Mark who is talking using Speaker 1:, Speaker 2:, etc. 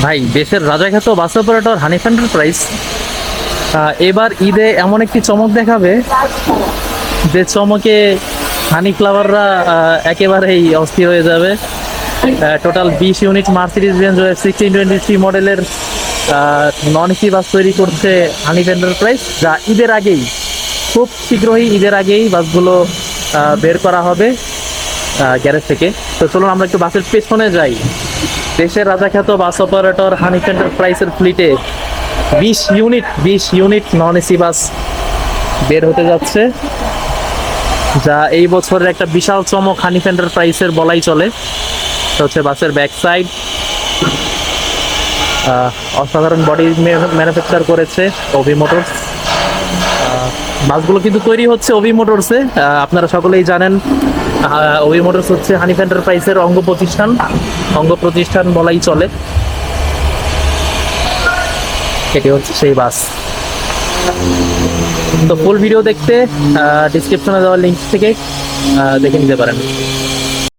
Speaker 1: ভাই, দেশের রাজাখ্যাত bus operator Hanif enterprise এবার ঈদে এমন একটি চমক দেখাবে যে চমকে হানিফ লাভাররা একেবারেই অস্থির হয়ে যাবে। টোটাল 20 ইউনিট মার্সিডিজ বেঞ্জ 1623 মডেলের নন এসি বাস তৈরি করছে হানিফ এন্টারপ্রাইজ, যা ঈদের আগেই, খুব শীঘ্রই ঈদের আগেই বাসগুলো বের করা হবে গ্যারেজ থেকে। তো চলুন আমরা একটু বাসের পেছনে যাই। দেশের রাজাখ্যাত বাস অপারেটর হানিফ এন্টারপ্রাইজের ফ্লিটে 20 ইউনিট নন এসি বাস বের হতে যাচ্ছে, যা এই বছরের একটা বিশাল চমক হানিফ এন্টারপ্রাইজের বলাই চলে। এটা হচ্ছে বাসের ব্যাক সাইড, অসাধারণ বডি ম্যানুফ্যাকচার করেছে অভি মোটরস। বাসগুলো কিন্তু তৈরি হচ্ছে অভি মোটরসে। আপনারা সকলেই জানেন অভি মোটরস হচ্ছে হানিফ এন্টারপ্রাইজের অঙ্গ প্রতিষ্ঠান বলাই চলে। এটি হচ্ছে সেই বাস। তো ফুল ভিডিও দেখতে ডিসক্রিপশনে দেওয়া লিঙ্ক থেকে দেখে নিতে পারেন।